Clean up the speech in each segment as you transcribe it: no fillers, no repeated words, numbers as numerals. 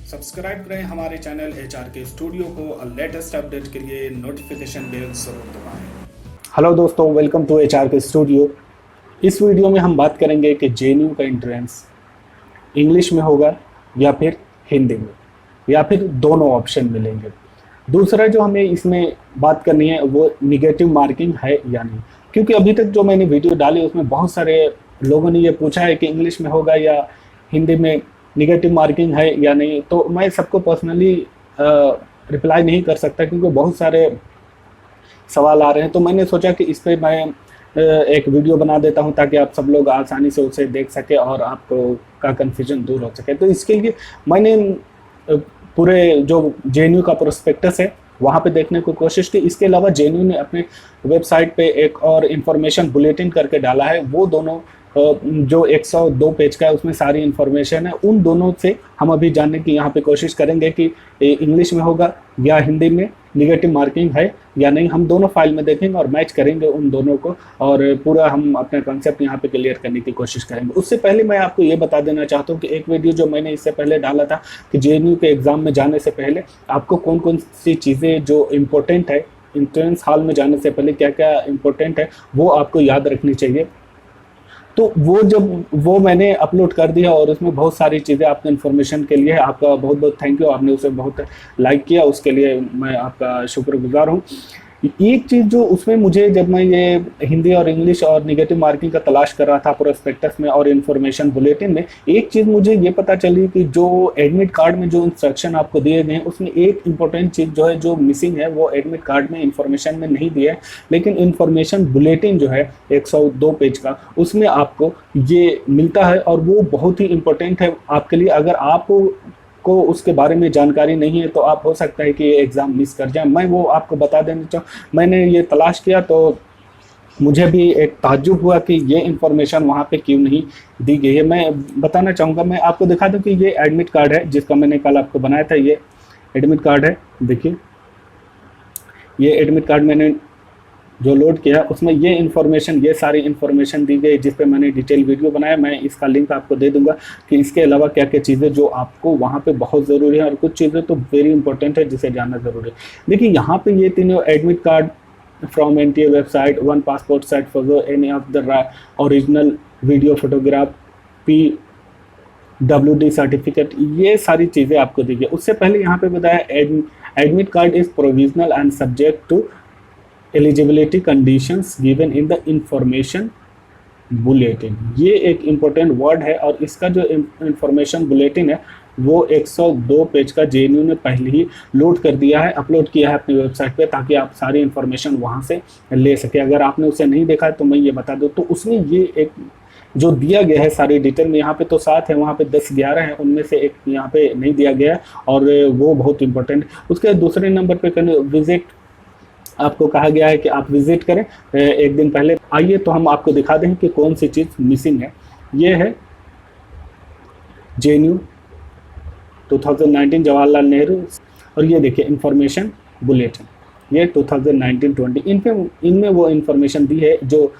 Subscribe करें हमारे channel HR के स्टूडियो को और लेटेस्ट अपडेट के लिए नोटिफिकेशन बेल जरूर दबाएं। हेलो दोस्तों, वेलकम टू एचआर के स्टूडियो। इस वीडियो में हम बात करेंगे कि जेएनयू का एंट्रेंस इंग्लिश में होगा या फिर हिंदी में, या फिर दोनों ऑप्शन मिलेंगे। दूसरा जो हमें इसमें बात करनी है वो निगेटिव मार्किंग है या नहीं, क्योंकि अभी तक जो मैंने वीडियो डाली उसमें बहुत सारे लोगों ने ये पूछा है कि इंग्लिश में होगा या हिंदी में निगेटिव मार्किंग है या नहीं। तो मैं सबको पर्सनली रिप्लाई नहीं कर सकता क्योंकि बहुत सारे सवाल आ रहे हैं। तो मैंने सोचा कि इस पर मैं एक वीडियो बना देता हूं ताकि आप सब लोग आसानी से उसे देख सके और आपको का कन्फ्यूजन दूर हो सके। तो इसके लिए मैंने पूरे जो जेएनयू का प्रोस्पेक्टस है वहाँ पे देखने की कोशिश की। इसके अलावा जेएनयू ने अपने वेबसाइट पे एक और इन्फॉर्मेशन बुलेटिन करके डाला है। वो दोनों जो 102 पेज का है उसमें सारी इन्फॉर्मेशन है। उन दोनों से हम अभी जानने की यहाँ पे कोशिश करेंगे कि इंग्लिश में होगा या हिंदी में निगेटिव मार्किंग है या नहीं। हम दोनों फाइल में देखेंगे और मैच करेंगे उन दोनों को और पूरा हम अपना कॉन्सेप्ट यहाँ पे क्लियर करने की कोशिश करेंगे। उससे पहले मैं आपको ये बता देना चाहता हूँ कि एक वीडियो जो मैंने इससे पहले डाला था कि जेएनयू के एग्ज़ाम में जाने से पहले आपको कौन कौन सी चीज़ें जो इम्पोर्टेंट है, एंट्रेंस हॉल में जाने से पहले क्या क्या इम्पोर्टेंट है वो आपको याद रखनी चाहिए। तो वो मैंने अपलोड कर दिया और उसमें बहुत सारी चीज़ें आपके इन्फॉर्मेशन के लिए आपका बहुत बहुत थैंक यू। आपने उसे बहुत लाइक किया, उसके लिए मैं आपका शुक्रगुजार हूँ। एक चीज़ जो उसमें मुझे, जब मैं ये हिंदी और इंग्लिश और निगेटिव मार्किंग का तलाश कर रहा था प्रोस्पेक्टस में और इन्फॉर्मेशन बुलेटिन में, एक चीज़ मुझे ये पता चली कि जो एडमिट कार्ड में जो इंस्ट्रक्शन आपको दिए गए हैं उसमें एक इंपॉर्टेंट चीज़ जो है जो मिसिंग है वो एडमिट कार्ड में इंफॉर्मेशन में नहीं दिया है, लेकिन इन्फॉर्मेशन बुलेटिन जो है 102 पेज का उसमें आपको ये मिलता है और वो बहुत ही इंपॉर्टेंट है आपके लिए। अगर आप को उसके बारे में जानकारी नहीं है तो आप हो सकता है कि ये एग्ज़ाम मिस कर जाए। मैं वो आपको बता देना चाहूँ, मैंने ये तलाश किया तो मुझे भी एक ताज्जुब हुआ कि ये इन्फॉर्मेशन वहाँ पे क्यों नहीं दी गई है। मैं बताना चाहूँगा, मैं आपको दिखा दूँ कि ये एडमिट कार्ड है जिसका मैंने कल आपको बनाया था। ये एडमिट कार्ड है, देखिए ये एडमिट कार्ड मैंने जो लोड किया उसमें ये इन्फॉर्मेशन, ये सारी इन्फॉर्मेशन दी गई जिस पे मैंने डिटेल वीडियो बनाया। मैं इसका लिंक आपको दे दूंगा कि इसके अलावा क्या क्या चीज़ें जो आपको वहाँ पे बहुत ज़रूरी है और कुछ चीज़ें तो वेरी इंपॉर्टेंट है जिसे जानना ज़रूरी है। देखिए यहाँ पे ये तीनों admit card from NTA website, one passport site photo, any of the original video photograph, PWD certificate, ये सारी चीज़ें आपको दी गई। उससे पहले यहाँ पे बताया admit card is provisional and subject to eligibility conditions given in the information bulletin. ये एक इम्पोर्टेंट वर्ड है और इसका जो इंफॉर्मेशन बुलेटिन है वो 102 पेज का जेएनयू ने पहले ही लोड कर दिया है, अपलोड किया है अपनी वेबसाइट पे, ताकि आप सारी इन्फॉर्मेशन वहाँ से ले सके। अगर आपने उसे नहीं देखा है तो मैं ये बता दूँ तो उसमें ये एक जो दिया गया है सारी डिटेल में, यहाँ पे तो 7 है, वहाँ पे 10-11 है, उनमें से एक यहाँ पे नहीं दिया गया है और वो बहुत इंपॉर्टेंट। उसके दूसरे नंबर पे विजिट आपको कहा गया है कि आप विजिट करें एक दिन पहले। आइए तो हम आपको दिखा दें कि कौन सी चीज़ मिसिंग है। ये है जेएनयू 2019 जवाहरलाल नेहरू और ये देखिए इंफॉर्मेशन बुलेटिन, ये 2019-20 इनमें वो इंफॉर्मेशन दी है जो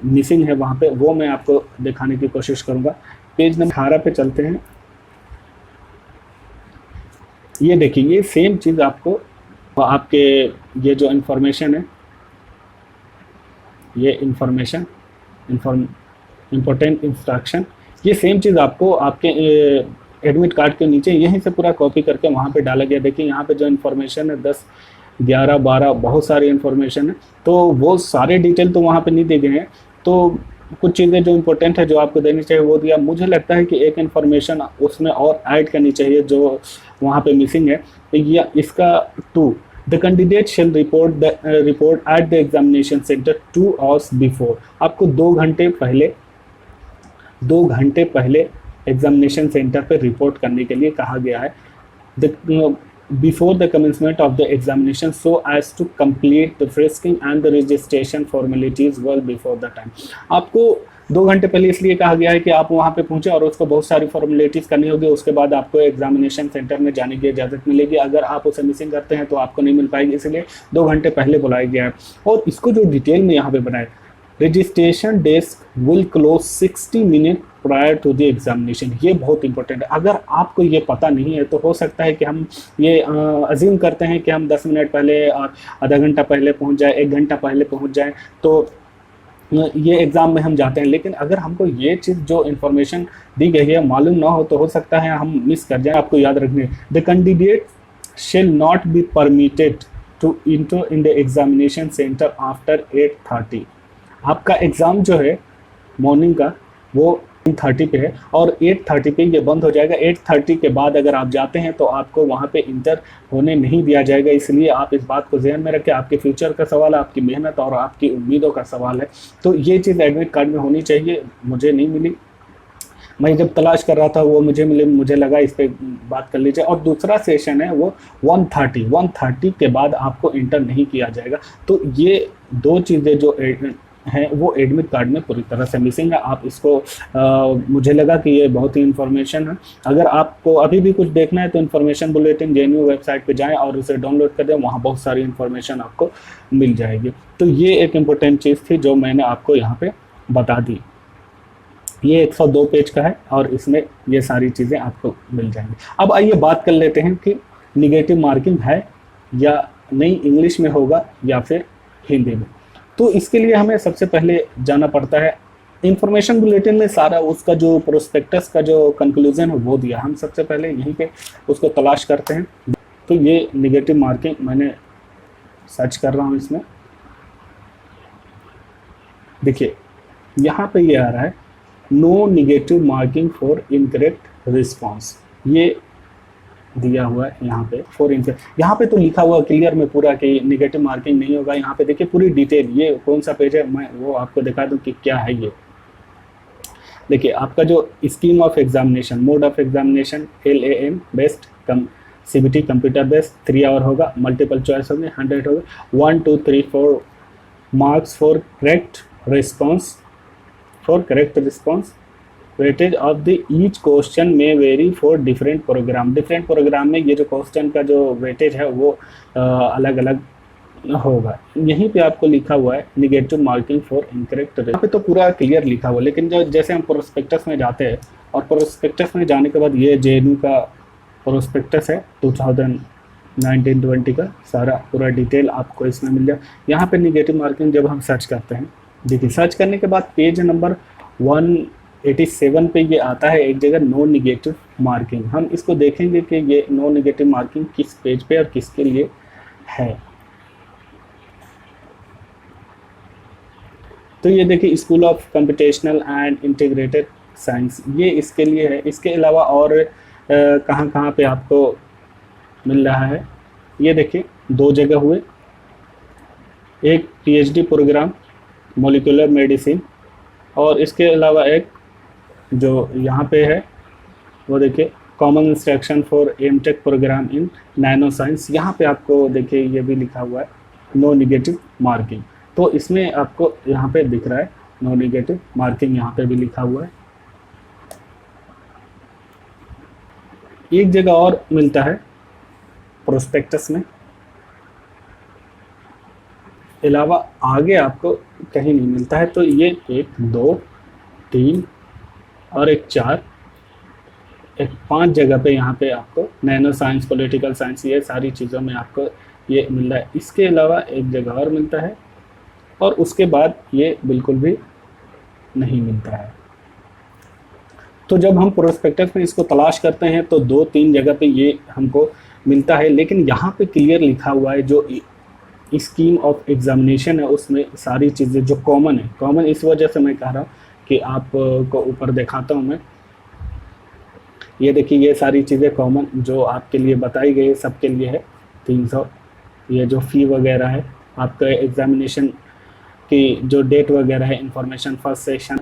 मिसिंग है वहाँ पे, वो मैं आपको दिखाने की कोशिश करूँगा। पेज नंबर 18 पे चलते हैं। ये देखिए ये सेम चीज़ आपको आपके ये जो इन्फॉर्मेशन है, ये इम्पोर्टेंट इंस्ट्रक्शन, ये सेम चीज़ आपको आपके एडमिट कार्ड के नीचे यहीं से पूरा कॉपी करके वहाँ पे डाला गया। देखिए यहाँ पे जो इन्फॉर्मेशन है 10, 11, 12 बहुत सारी इन्फॉर्मेशन है, तो वो सारे डिटेल तो वहाँ पे नहीं दे गए हैं। तो कुछ चीज़ें जो इम्पोर्टेंट है जो आपको देनी चाहिए वो दिया। मुझे लगता है कि एक इन्फॉर्मेशन उसमें और ऐड करनी चाहिए जो वहाँ पे मिसिंग है, या इसका 2 the candidate shell report at the examination centre 2 hours before. आपको 2 घंटे पहले एग्जामिनेशन सेंटर पे रिपोर्ट करने के लिए कहा गया है। Before the commencement of the examination so as to complete the frisking and the registration formalities well before the time. आपको 2 घंटे पहले इसलिए कहा गया है कि आप वहाँ पे पहुँचे और उसको बहुत सारी फॉर्मेलिटीज़ करनी होगी, उसके बाद आपको एग्जामिनेशन सेंटर में जाने की इजाज़त मिलेगी। अगर आप उसे मिसिंग करते हैं तो आपको नहीं मिल पाएगी, इसलिए 2 घंटे पहले बुलाया गया है। और इसको जो डिटेल में यहाँ पे बनाए registration desk will close 60 minute prior to the examination. ये बहुत इंपॉर्टेंट है। अगर आपको ये पता नहीं है तो हो सकता है कि हम ये अज्यूम करते हैं कि हम 10 मिनट पहले और आधा घंटा पहले पहुंच जाए, 1 घंटा पहले पहुंच जाए तो ये एग्ज़ाम में हम जाते हैं। लेकिन अगर हमको ये चीज़ जो इन्फॉर्मेशन दी गई है मालूम ना हो तो हो सकता है हम मिस कर जाए। आपको याद रखने, the candidate shall not be permitted to enter in the examination centre after 8:30। आपका एग्ज़ाम जो है मॉर्निंग का वो 9:30 पे है और 8:30 पे ये बंद हो जाएगा। 8:30 के बाद अगर आप जाते हैं तो आपको वहाँ पे इंटर होने नहीं दिया जाएगा। इसलिए आप इस बात को ध्यान में रखें। आपके फ्यूचर का सवाल है, आपकी मेहनत और आपकी उम्मीदों का सवाल है। तो ये चीज़ एडमिट कार्ड में होनी चाहिए। मुझे नहीं मिली, मैं जब तलाश कर रहा था वो मुझे मिले, मुझे लगा इस पर बात कर लीजिए। और दूसरा सेशन है वो 1:30 के बाद आपको इंटर नहीं किया जाएगा। तो ये दो चीज़ें जो हैं वो एडमिट कार्ड में पूरी तरह से मिसिंग है। आप इसको मुझे लगा कि ये बहुत ही इन्फॉर्मेशन है। अगर आपको अभी भी कुछ देखना है तो इन्फॉर्मेशन बुलेटिन JNU वेबसाइट पे जाएं और उसे डाउनलोड कर दें, वहाँ बहुत सारी इन्फॉर्मेशन आपको मिल जाएगी। तो ये एक इम्पोर्टेंट चीज़ थी जो मैंने आपको यहाँ पे बता दी। ये 102 पेज का है और इसमें ये सारी चीज़ें आपको मिल जाएंगी। अब आइए बात कर लेते हैं कि निगेटिव मार्किंग है या नहीं, इंग्लिश में होगा या फिर हिंदी में। तो इसके लिए हमें सबसे पहले जाना पड़ता है इंफॉर्मेशन बुलेटिन में। सारा उसका जो प्रोस्पेक्टस का जो कंक्लूजन है वो दिया, हम सबसे पहले यहीं पे उसको तलाश करते हैं। तो ये निगेटिव मार्किंग मैंने सर्च कर रहा हूँ इसमें, देखिए यहाँ पे ये आ रहा है no negative marking for incorrect response, ये दिया हुआ है यहाँ पे फॉर इनकरेक्ट। यहाँ पे तो लिखा हुआ क्लियर में पूरा कि निगेटिव मार्किंग नहीं होगा। यहाँ पे देखिए पूरी डिटेल, ये कौन सा पेज है मैं वो आपको दिखा दूँ कि क्या है ये। देखिए आपका जो scheme of examination, mode of examination LAM based CBT computer based 3 hour होगा, मल्टीपल चॉइस होंगे, 100 होगा, 1 2 3 4 marks for correct response. Weightage of the each question में vary for different program. Different program में ये जो क्वेश्चन का जो वेटेज है वो अलग अलग होगा। यहीं पे आपको लिखा हुआ है निगेटिव मार्किंग फॉर इनकरेक्ट। यहाँ पे तो पूरा क्लियर लिखा हुआ, लेकिन जो जैसे हम प्रोस्पेक्टस में जाते हैं और प्रोस्पेक्टस में जाने के बाद ये JNU का प्रोस्पेक्टस है 2019-20 का, सारा पूरा डिटेल आपको इसमें मिल जाए। यहाँ पे निगेटिव मार्किंग जब हम सर्च करते हैं, देखिए सर्च करने के बाद पेज नंबर 187 पे ये आता है एक जगह नो निगेटिव मार्किंग। हम इसको देखेंगे कि ये नो निगेटिव मार्किंग किस पेज पे और किसके लिए है। तो ये देखिए school of computational and integrated science, ये इसके लिए है। इसके अलावा और कहाँ कहाँ पे आपको मिल रहा है, ये देखिए 2 जगह हुए, एक PhD प्रोग्राम मोलिकुलर मेडिसिन और इसके अलावा एक जो यहाँ पे है वो देखिए common instruction for MTech programme in nano science. यहाँ पे आपको देखिए ये भी लिखा हुआ है नो निगेटिव मार्किंग। तो इसमें आपको यहाँ पे दिख रहा है नो निगेटिव मार्किंग, यहाँ पे भी लिखा हुआ है। एक जगह और मिलता है प्रोस्पेक्टस में, अलावा आगे आपको कहीं नहीं मिलता है। तो ये 1 2 3 और एक 4, एक 5 जगह पे यहाँ पे आपको नैनो साइंस, पॉलिटिकल साइंस, ये सारी चीज़ों में आपको ये मिल रहा है। इसके अलावा एक जगह और मिलता है और उसके बाद ये बिल्कुल भी नहीं मिलता है। तो जब हम प्रोस्पेक्टस में इसको तलाश करते हैं तो 2-3 जगह पे ये हमको मिलता है, लेकिन यहाँ पे क्लियर लिखा हुआ है जो स्कीम ऑफ एग्जामिनेशन है उसमें सारी चीज़ें जो कॉमन है, कॉमन इस वजह से मैं कह रहा हूँ कि आपको ऊपर दिखाता हूँ मैं। ये देखिए ये सारी चीज़ें कॉमन जो आपके लिए बताई गई है सबके लिए है। 300 ये जो फ़ी वगैरह है, आपका एग्जामिनेशन की जो डेट वगैरह है, इंफॉर्मेशन फर्स्ट सेशन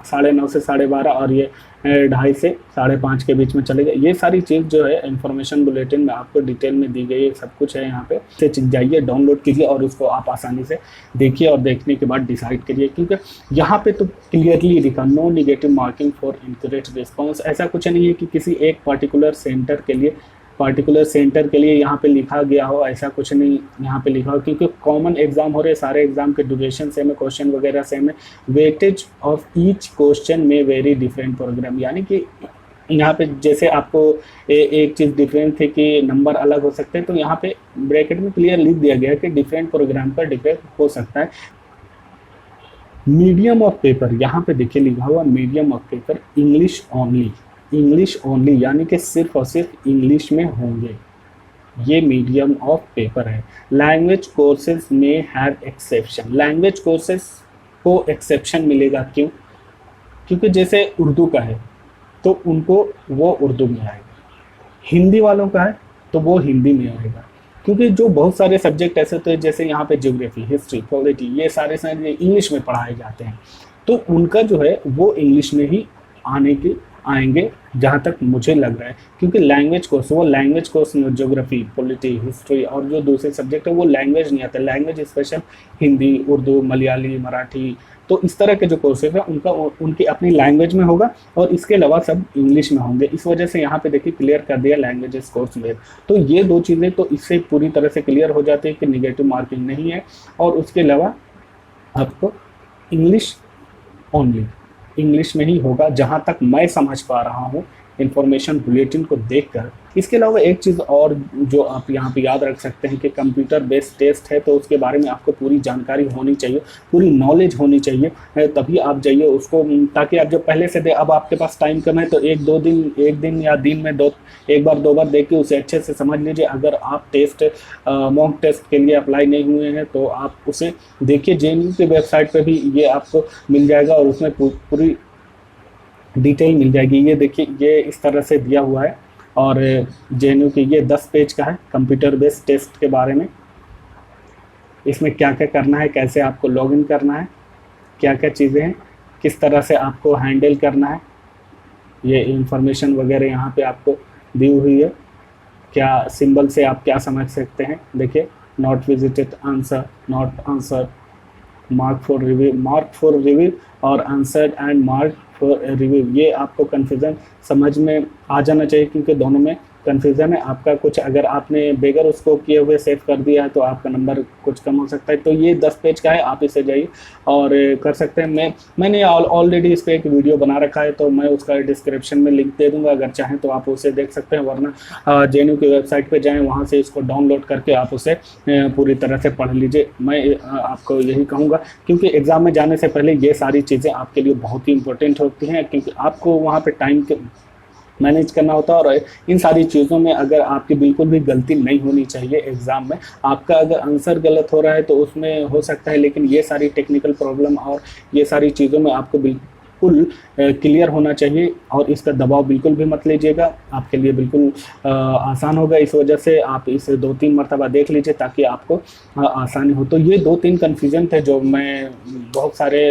9:30 से 12:30 और ये 2:30 से 5:30 के बीच में चलेगा। ये सारी चीज़ जो है इंफॉर्मेशन बुलेटिन में आपको डिटेल में दी गई है, सब कुछ है यहाँ पे। से जाइए, डाउनलोड कीजिए और उसको आप आसानी से देखिए और देखने के बाद डिसाइड करिए, क्योंकि यहाँ पे तो क्लियरली लिखा no negative marking for incorrect response. ऐसा कुछ नहीं है कि किसी एक पर्टिकुलर सेंटर के लिए पार्टिकुलर सेंटर के लिए यहाँ पे लिखा गया हो, ऐसा कुछ नहीं यहाँ पे लिखा हो, क्योंकि कॉमन एग्जाम हो रहे, सारे एग्जाम के ड्यूरेशन सेम है, क्वेश्चन वगैरह सेम है। वेटेज ऑफ ईच क्वेश्चन में वेरी डिफरेंट प्रोग्राम, यानी कि यहाँ पे जैसे आपको एक चीज़ डिफरेंट थी कि नंबर अलग हो सकते हैं, तो यहाँ पे ब्रैकेट में क्लियर लिख दिया गया है कि डिफरेंट प्रोग्राम पर डिफरेंट हो सकता है। मीडियम ऑफ पेपर, यहाँ पे देखिए लिखा हुआ medium of paper English only, English only, यानी कि सिर्फ और सिर्फ इंग्लिश में होंगे, ये मीडियम ऑफ पेपर है। लैंग्वेज कोर्सेज में हैव एक्सेप्शन, लैंग्वेज कोर्सेज को एक्सेप्शन मिलेगा, क्यों? क्योंकि जैसे उर्दू का है तो उनको वो उर्दू में आएगा, हिंदी वालों का है तो वो हिंदी में आएगा, क्योंकि जो बहुत सारे सब्जेक्ट ऐसे होते हैं जैसे यहाँ पे ज्योग्राफी, हिस्ट्री, पॉलिटी, ये सारे इंग्लिश में पढ़ाए जाते हैं, तो उनका जो है वो इंग्लिश में ही आएंगे जहाँ तक मुझे लग रहा है, क्योंकि लैंग्वेज कोर्स, वो language course geography, polity, history और जो दूसरे सब्जेक्ट है वो लैंग्वेज नहीं आता, लैंग्वेज स्पेशल हिंदी, उर्दू, मलयाली, मराठी, तो इस तरह के जो कोर्सेज हैं उनका उनकी अपनी लैंग्वेज में होगा और इसके अलावा सब इंग्लिश में होंगे। इस वजह से यहाँ पे देखिए क्लियर कर दिया लैंग्वेजेस कोर्स में, तो ये दो चीज़ें तो इससे पूरी तरह से क्लियर हो जाती है कि निगेटिव मार्किंग नहीं है, और उसके अलावा आपको इंग्लिश ओनली, इंग्लिश में ही होगा जहाँ तक मैं समझ पा रहा हूँ इंफॉर्मेशन बुलेटिन को देखकर। इसके अलावा एक चीज़ और जो आप यहाँ पे याद रख सकते हैं कि कंप्यूटर बेस्ड टेस्ट है, तो उसके बारे में आपको पूरी जानकारी होनी चाहिए, पूरी नॉलेज होनी चाहिए, तभी आप जाइए उसको, ताकि आप जब पहले से दे, अब आपके पास टाइम कम है तो एक दिन या दिन में एक बार दो बार देख के उसे अच्छे से समझ लीजिए। अगर आप मॉक टेस्ट के लिए अप्लाई नहीं हुए हैं तो आप उसे देखिए, JNU की वेबसाइट पर भी ये आपको मिल जाएगा और उसमें पूरी डिटेल मिल जाएगी। ये देखिए ये इस तरह से दिया हुआ है, और JNU की ये 10 पेज का है कंप्यूटर बेस्ड टेस्ट के बारे में। इसमें क्या क्या करना है, कैसे आपको लॉगिन करना है, क्या क्या चीज़ें हैं, किस तरह से आपको हैंडल करना है, ये इंफॉर्मेशन वगैरह यहाँ पे आपको दी हुई है। क्या सिंबल से आप क्या समझ सकते हैं, देखिए not visited answer, not answer, mark for review और answered and mark for review, ये आपको कन्फ्यूज़न समझ में आ जाना चाहिए, क्योंकि दोनों में कन्फ्यूज़न है। आपका कुछ अगर आपने बेगर उसको किए हुए सेव कर दिया है तो आपका नंबर कुछ कम हो सकता है। तो ये 10 पेज का है, आप इसे जाइए और कर सकते हैं। मैंने ऑलरेडी इस पर एक वीडियो बना रखा है, तो मैं उसका डिस्क्रिप्शन में लिंक दे दूंगा, अगर चाहें तो आप उसे देख सकते हैं, वरना JNU की वेबसाइट पर जाएँ, वहाँ से इसको डाउनलोड करके आप उसे पूरी तरह से पढ़ लीजिए। मैं आपको यही कहूँगा, क्योंकि एग्ज़ाम में जाने से पहले ये सारी चीज़ें आपके लिए बहुत ही इंपॉर्टेंट होती हैं, क्योंकि आपको वहाँ पर टाइम के मैनेज करना होता है, और इन सारी चीज़ों में अगर आपकी बिल्कुल भी गलती नहीं होनी चाहिए एग्ज़ाम में। आपका अगर आंसर गलत हो रहा है तो उसमें हो सकता है, लेकिन ये सारी टेक्निकल प्रॉब्लम और ये सारी चीज़ों में आपको बिल्कुल क्लियर होना चाहिए, और इसका दबाव बिल्कुल भी मत लीजिएगा, आपके लिए बिल्कुल आसान होगा। इस वजह से आप इसे 2-3 मरतबा देख लीजिए ताकि आपको आसानी हो। तो ये 2-3 कन्फ्यूज़न थे जो मैं, बहुत सारे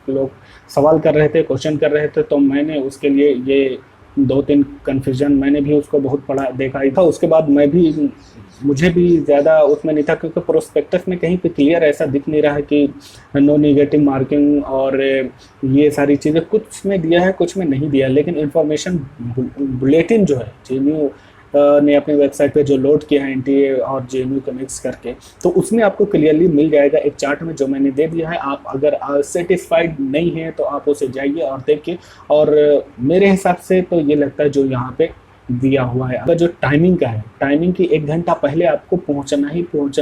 लोग सवाल कर रहे थे, क्वेश्चन कर रहे थे, तो मैंने उसके लिए ये 2-3 कन्फ्यूजन मैंने भी उसको बहुत पढ़ा देखा ही था। उसके बाद मुझे भी ज़्यादा उसमें नहीं था, क्योंकि प्रोस्पेक्टस में कहीं पे क्लियर ऐसा दिख नहीं रहा है कि नो नेगेटिव मार्किंग और ये सारी चीज़ें, कुछ में दिया है कुछ में नहीं दिया, लेकिन इंफॉर्मेशन बुलेटिन जो है JNU ने अपनी वेबसाइट पे जो लोड किया है NTA और JNU को मिक्स करके, तो उसमें आपको क्लियरली मिल जाएगा एक चार्ट में जो मैंने दे दिया है। आप अगर सेटिस्फाइड नहीं हैं तो आप उसे जाइए और देखिए, और मेरे हिसाब से तो ये लगता है जो यहाँ पे दिया हुआ है। अगर जो टाइमिंग का है, टाइमिंग की 1 घंटा पहले आपको पहुंचना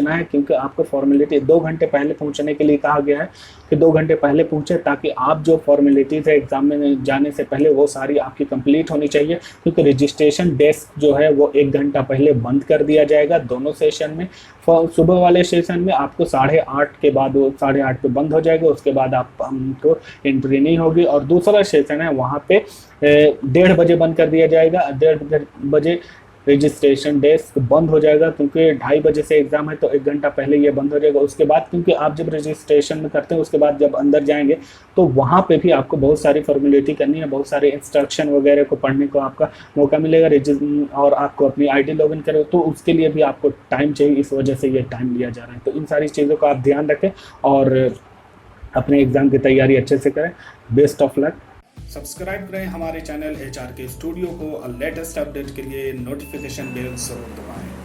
है, क्योंकि आपको फॉर्मेलिटी 2 घंटे पहले पहुंचने के लिए कहा गया है कि 2 घंटे पहले पहुंचे, ताकि आप जो फॉर्मेलिटीज़ है एग्जाम में जाने से पहले वो सारी आपकी कंप्लीट होनी चाहिए, क्योंकि रजिस्ट्रेशन डेस्क जो है वो 1 घंटा पहले बंद कर दिया जाएगा दोनों सेशन में। सुबह वाले सेशन में आपको 8:30 के बाद, वो 8:30 पे बंद हो जाएगा, उसके बाद आपको एंट्री नहीं होगी, और दूसरा सेशन है वहाँ पे 1:30 बजे बंद कर दिया जाएगा। 1:30 बजे रजिस्ट्रेशन डेस्क बंद हो जाएगा, क्योंकि 2:30 बजे से एग्ज़ाम है, तो 1 घंटा पहले ये बंद हो जाएगा। उसके बाद, क्योंकि आप जब रजिस्ट्रेशन में करते हैं उसके बाद जब अंदर जाएंगे तो वहाँ पे भी आपको बहुत सारी फॉर्मेलिटी करनी है, बहुत सारे इंस्ट्रक्शन वगैरह को पढ़ने को आपका मौका मिलेगा, और आपको अपनी ID लॉगिन करें, तो उसके लिए भी आपको टाइम चाहिए, इस वजह से ये टाइम लिया जा रहा है। तो इन सारी चीज़ों का आप ध्यान रखें और अपने एग्ज़ाम की तैयारी अच्छे से करें। Best of luck. सब्सक्राइब करें हमारे चैनल HR के स्टूडियो को और लेटेस्ट अपडेट के लिए नोटिफिकेशन बेल जरूर दबाएं।